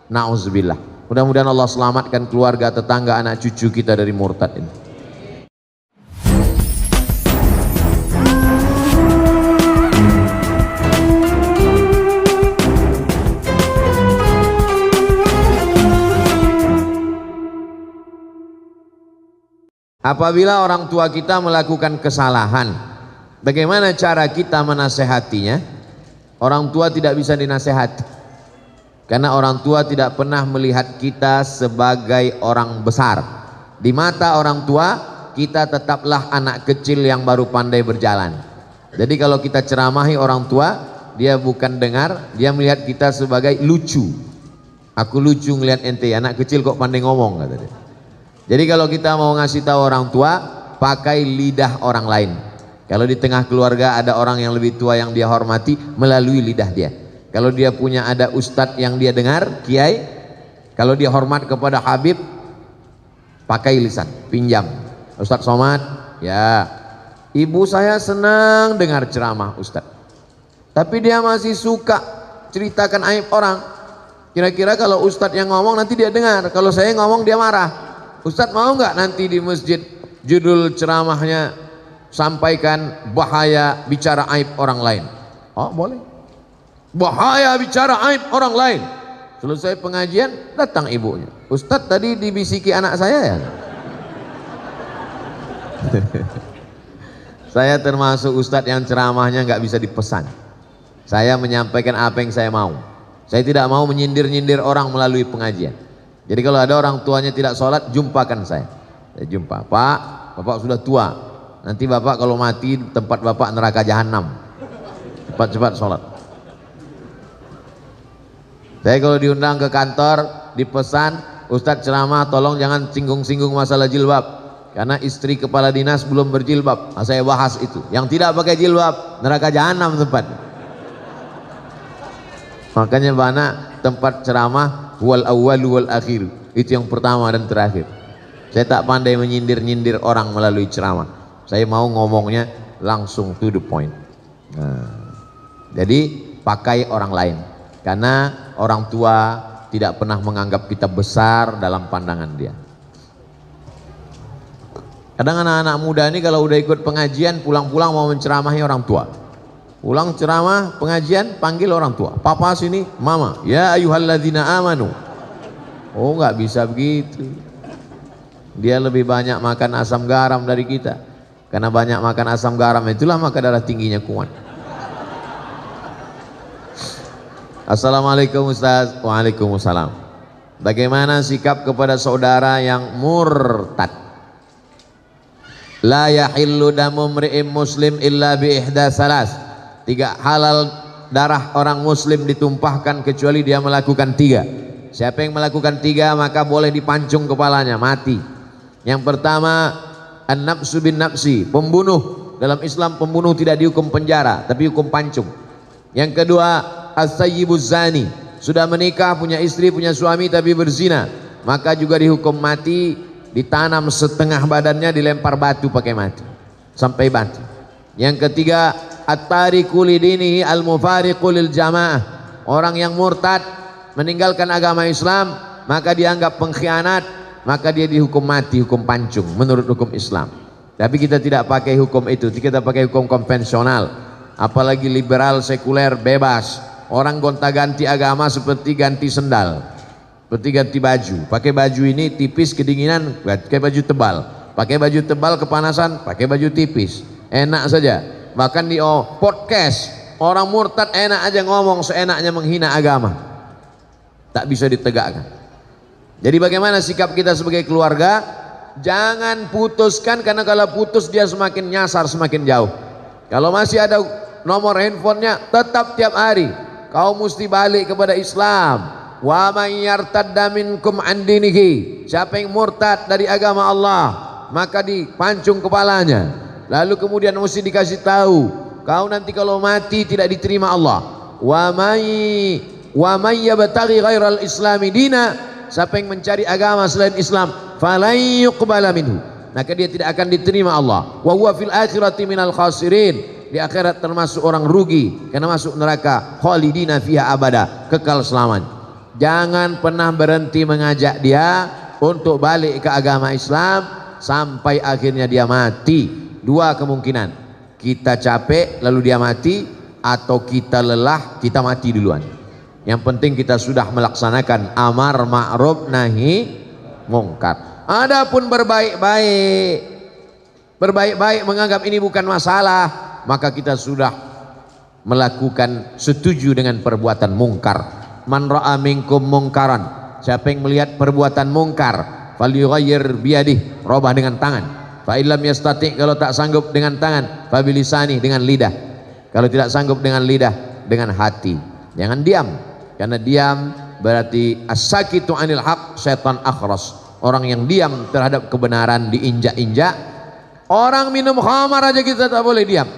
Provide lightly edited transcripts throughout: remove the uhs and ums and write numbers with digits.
Nauzubillah. Mudah-mudahan Allah selamatkan keluarga, tetangga, anak cucu kita dari murtad ini. Apabila orang tua kita melakukan kesalahan, bagaimana cara kita menasehatinya? Orang tua tidak bisa dinasehati, karena orang tua tidak pernah melihat kita sebagai orang besar. Di mata orang tua, kita tetaplah anak kecil yang baru pandai berjalan. Jadi kalau kita ceramahi orang tua, dia bukan dengar, dia melihat kita sebagai lucu. Aku lucu ngelihat ente, anak kecil kok pandai ngomong, kata dia. Jadi kalau kita mau ngasih tahu orang tua, pakai lidah orang lain. Kalau di tengah keluarga ada orang yang lebih tua yang dia hormati, melalui lidah dia. Kalau dia punya ada ustadz yang dia dengar, kiai, kalau dia hormat kepada Habib, pakai lisan, pinjam. Ustadz Somad, ya, ibu saya senang dengar ceramah ustadz, tapi dia masih suka ceritakan aib orang. Kira-kira kalau ustadz yang ngomong nanti dia dengar, kalau saya ngomong dia marah. Ustadz mau nggak nanti di masjid judul ceramahnya sampaikan bahaya bicara aib orang lain? Oh boleh. Bahaya bicara aib orang lain. Selesai pengajian datang ibunya. Ustadz tadi dibisiki anak saya ya. Saya termasuk ustadz yang ceramahnya nggak bisa dipesan. Saya menyampaikan apa yang saya mau. Saya tidak mau menyindir-nyindir orang melalui pengajian. Jadi kalau ada orang tuanya tidak sholat, jumpakan saya. Saya jumpa, Pak, Bapak sudah tua. Nanti Bapak kalau mati tempat Bapak neraka jahanam. Cepat-cepat sholat. Saya kalau diundang ke kantor, dipesan, Ustadz ceramah tolong jangan singgung-singgung masalah jilbab. Karena istri kepala dinas belum berjilbab. Nah, saya bahas itu. Yang tidak pakai jilbab, neraka jahanam tempat. Makanya banyak tempat ceramah wal awwal wal akhir, itu yang pertama dan terakhir. Saya tak pandai menyindir-nyindir orang melalui ceramah. Saya mau ngomongnya langsung to the point. Nah, jadi pakai orang lain, karena orang tua tidak pernah menganggap kita besar dalam pandangan dia. Kadang anak-anak muda ini kalau udah ikut pengajian, pulang-pulang mau menceramahi orang tua. Pulang ceramah pengajian, panggil orang tua, papa sini, mama, ya ayyuhalladzina amanu. Oh nggak bisa begitu. Dia lebih banyak makan asam garam dari kita. Karena banyak makan asam garam itulah maka darah tingginya kuat. Assalamualaikum Ustaz. Waalaikumsalam. Bagaimana sikap kepada saudara yang murtad? La yahillu damu mri'im muslim illa bi ihda salas. Tidak halal darah orang muslim ditumpahkan kecuali dia melakukan 3. Siapa yang melakukan 3 maka boleh dipancung kepalanya, mati. Yang pertama, an-nafsu bin nafsi, pembunuh. Dalam Islam pembunuh tidak dihukum penjara tapi hukum pancung. Yang kedua, as-sayyibuz zani, sudah menikah, punya istri, punya suami tapi berzina, maka juga dihukum mati, ditanam setengah badannya, dilempar batu pakai mati sampai mati. Yang ketiga, at-tariku lidinihi al-mufariqu lil jamaah, orang yang murtad meninggalkan agama Islam maka dianggap pengkhianat, maka dia dihukum mati, hukum pancung menurut hukum Islam. Tapi kita tidak pakai hukum itu, kita pakai hukum konvensional. Apalagi liberal sekuler bebas, orang gonta-ganti agama seperti ganti sendal, seperti ganti baju. Pakai baju ini tipis kedinginan, pakai baju tebal. Pakai baju tebal kepanasan, pakai baju tipis. Enak saja. Bahkan di podcast orang murtad enak aja ngomong, seenaknya menghina agama, tak bisa ditegakkan. Jadi bagaimana sikap kita sebagai keluarga? Jangan putuskan, karena kalau putus dia semakin nyasar, semakin jauh. Kalau masih ada nomor handphonenya, tetap tiap hari kau mesti balik kepada Islam. Wa may yartadda minkum an dinihi, siapa yang murtad dari agama Allah maka dipancung kepalanya. Lalu kemudian mesti dikasih tahu, kau nanti kalau mati tidak diterima Allah. Wa may yabtaghi ghairal islami dina, siapa yang mencari agama selain Islam, falan yuqbala minhu, maka dia tidak akan diterima Allah. Wa huwa fil akhirati minal khasirin, di akhirat termasuk orang rugi karena masuk neraka, khalidina fiha abada, kekal selamanya. Jangan pernah berhenti mengajak dia untuk balik ke agama Islam sampai akhirnya dia mati. Dua kemungkinan, kita capek lalu dia mati, atau kita lelah kita mati duluan. Yang penting kita sudah melaksanakan amar ma'ruf nahi mungkar. Adapun berbaik-baik menganggap ini bukan masalah, maka kita sudah melakukan setuju dengan perbuatan mungkar. Man ra'a minkum mungkaran, siapa yang melihat perbuatan mungkar, falyughayyir biyadihi, robah dengan tangan. Fa illam yastati', kalau tak sanggup dengan tangan, fa bilisani, dengan lidah. Kalau tidak sanggup dengan lidah, dengan hati. Jangan diam, karena diam berarti as-sakitu 'anil haq syaitan akhras. Orang yang diam terhadap kebenaran diinjak-injak. Orang minum khamar aja kita tak boleh diam.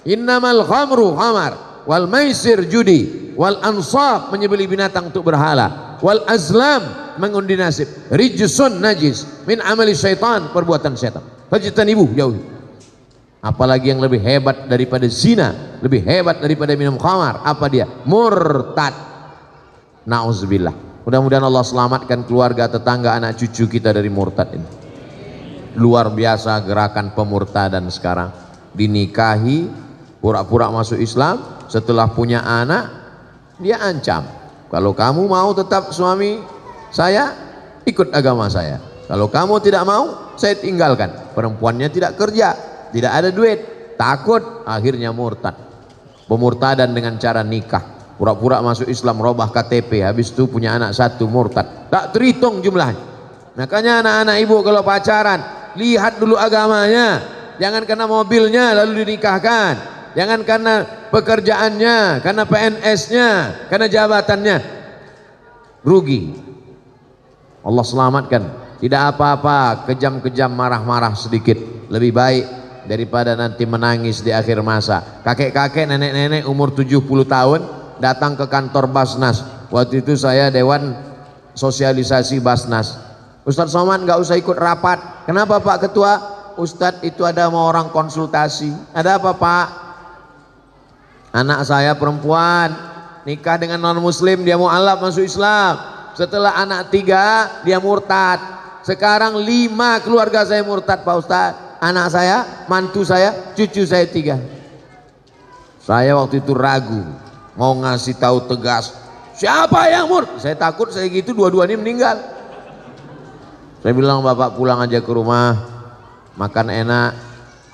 Innamal khamru khamar, wal maisir judi, wal ansab menyembelih binatang untuk berhala, wal azlam mengundi nasib, rijsun najis min amali syaitan, perbuatan syaitan. Fajtanibuh, jauhi. Apalagi yang lebih hebat daripada zina, lebih hebat daripada minum khamar, apa dia? Murtad. Nauzubillah. Mudah-mudahan Allah selamatkan keluarga, tetangga, anak cucu kita dari murtad ini. Luar biasa gerakan pemurtadan sekarang. Dinikahi, pura-pura masuk Islam, setelah punya anak dia ancam, kalau kamu mau tetap suami saya, ikut agama saya. Kalau kamu tidak mau, saya tinggalkan. Perempuannya tidak kerja, tidak ada duit, takut, akhirnya murtad. Pemurtadan dengan cara nikah, pura-pura masuk Islam, robah KTP, habis itu punya anak satu, murtad, tak terhitung jumlahnya. Makanya anak-anak ibu kalau pacaran, lihat dulu agamanya. Jangan karena mobilnya lalu dinikahkan, jangan karena pekerjaannya, karena PNS-nya, karena jabatannya, rugi. Allah selamatkan. Tidak apa-apa kejam-kejam, marah-marah sedikit, lebih baik daripada nanti menangis di akhir masa. Kakek-kakek, nenek-nenek umur 70 tahun datang ke kantor Basnas. Waktu itu saya dewan sosialisasi Basnas. Ustadz Somad nggak usah ikut rapat. Kenapa Pak Ketua? Ustadz itu ada mau orang konsultasi. Ada apa Pak? Anak saya perempuan nikah dengan non muslim, dia mau alaf masuk Islam. Setelah anak 3 dia murtad. Sekarang 5 keluarga saya murtad Pak Ustadz. Anak saya, mantu saya, cucu saya 3. Saya waktu itu ragu, mau ngasih tahu tegas, siapa yang murtad? Saya takut saya gitu dua-duanya meninggal. Saya bilang Bapak pulang aja ke rumah, makan enak,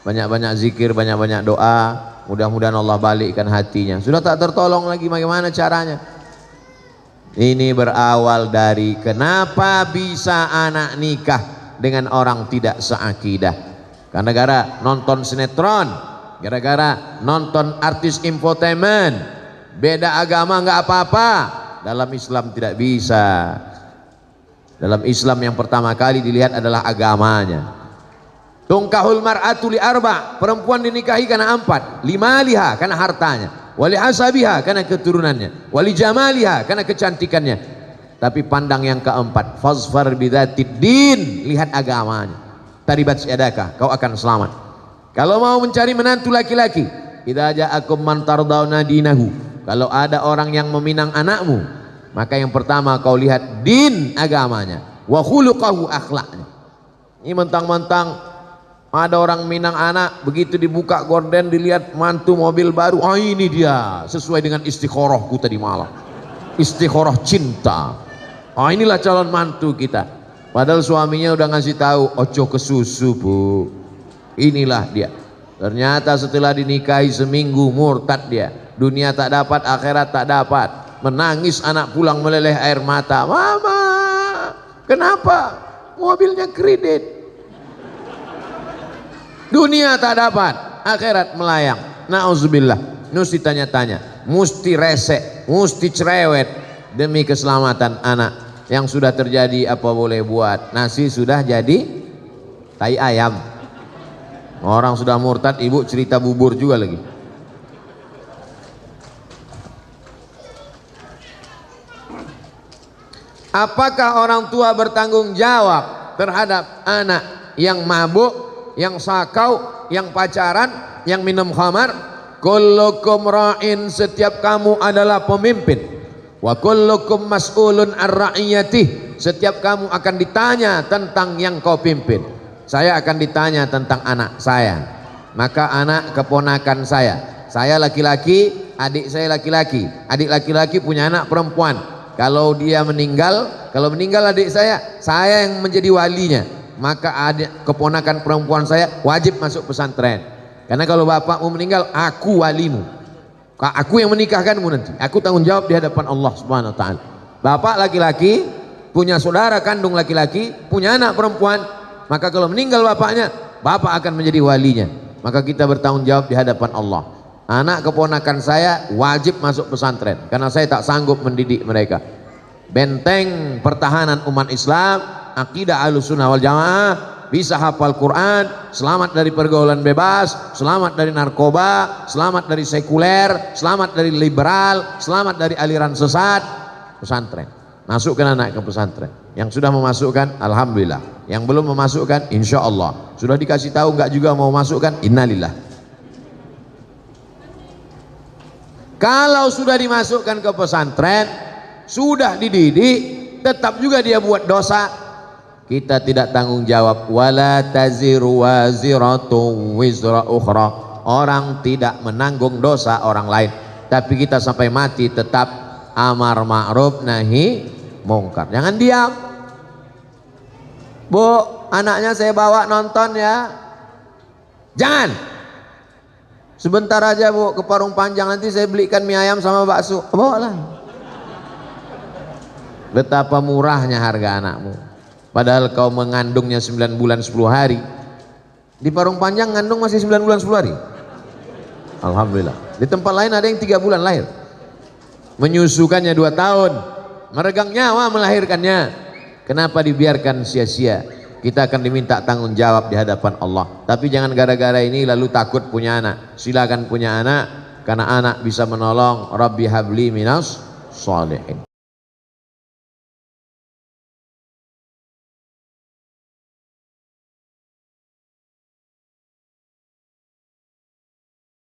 banyak-banyak zikir, banyak-banyak doa, mudah-mudahan Allah balikkan hatinya. Sudah tak tertolong lagi, bagaimana caranya? Ini berawal dari kenapa bisa anak nikah dengan orang tidak seakidah. Karena gara nonton sinetron, gara-gara nonton artis infotainment. Beda agama nggak apa-apa, dalam Islam tidak bisa. Dalam Islam yang pertama kali dilihat adalah agamanya. Tungkahul mar'atu li arba', perempuan dinikahi karena 4. Limaliha, karena hartanya. Wali hasabiha, karena keturunannya. Wali jamaliha, karena kecantikannya. Tapi pandang yang keempat, fazfar bidzatid din, lihat agamanya. Taribat yadaka, kau akan selamat. Kalau mau mencari menantu laki-laki, idza ja'akum man tardawna dinahu, kalau ada orang yang meminang anakmu, maka yang pertama kau lihat din, agamanya, wa khuluqahu, akhlaknya. Ini mentang-mentang ada orang minang anak, begitu dibuka gorden dilihat mantu mobil baru, oh ini dia sesuai dengan istikharahku tadi malam, istikharah cinta, oh inilah calon mantu kita. Padahal suaminya udah ngasih tahu, ojo ke susu bu, inilah dia. Ternyata setelah dinikahi seminggu murtad dia, dunia tak dapat, akhirat tak dapat. Menangis anak pulang meleleh air mata, mama kenapa mobilnya kredit? Dunia tak dapat, akhirat melayang. Nauzubillah. Mesti tanya-tanya, mesti resek, mesti cerewet demi keselamatan anak. Yang sudah terjadi apa boleh buat, nasi sudah jadi tai ayam. Orang sudah murtad, ibu cerita bubur juga lagi. Apakah orang tua bertanggung jawab terhadap anak yang mabuk, yang sakau, yang pacaran, yang minum khamar? Kullukum ra'in, setiap kamu adalah pemimpin. Wa kullukum mas'ulun ar-ra'iyatih. Setiap kamu akan ditanya tentang yang kau pimpin. Saya akan ditanya tentang anak saya. Maka anak keponakan saya laki-laki, adik saya laki-laki. Adik laki-laki punya anak perempuan. Kalau dia meninggal, kalau meninggal adik saya yang menjadi walinya. Maka adik keponakan perempuan saya wajib masuk pesantren. Karena kalau bapakmu meninggal, aku walimu. Aku yang menikahkanmu nanti. Aku tanggung jawab di hadapan Allah Subhanahu wa taala. Bapak laki-laki punya saudara kandung laki-laki, punya anak perempuan, maka kalau meninggal bapaknya, bapak akan menjadi walinya. Maka kita bertanggung jawab di hadapan Allah. Anak keponakan saya wajib masuk pesantren karena saya tak sanggup mendidik mereka. Benteng pertahanan umat Islam, akidah Ahlussunnah wal Jamaah, bisa hafal Quran, selamat dari pergaulan bebas, selamat dari narkoba, selamat dari sekuler, selamat dari liberal, selamat dari aliran sesat. Pesantren, masukkan anak ke pesantren. Yang sudah memasukkan, alhamdulillah. Yang belum memasukkan, insya Allah. Sudah dikasih tahu enggak juga mau masukkan, innalillah. Kalau sudah dimasukkan ke pesantren, sudah dididik, tetap juga dia buat dosa, kita tidak tanggung jawab. Wala taziru waziratu wizra ukhra. Orang tidak menanggung dosa orang lain, tapi kita sampai mati tetap amar ma'ruf nahi mungkar. Jangan diam. Bu, anaknya saya bawa nonton ya. Jangan. Sebentar aja bu, ke Parung Panjang, nanti saya belikan mie ayam sama bakso. Bawalah. Betapa murahnya harga anakmu. Padahal kau mengandungnya 9 bulan 10 hari. Di Parung Panjang ngandung masih 9 bulan 10 hari. Alhamdulillah. Di tempat lain ada yang 3 bulan lahir. Menyusukannya 2 tahun. Meregang nyawa melahirkannya. Kenapa dibiarkan sia-sia? Kita akan diminta tanggung jawab di hadapan Allah. Tapi jangan gara-gara ini lalu takut punya anak. Silakan punya anak, karena anak bisa menolong. Rabbi habli minas sholihin.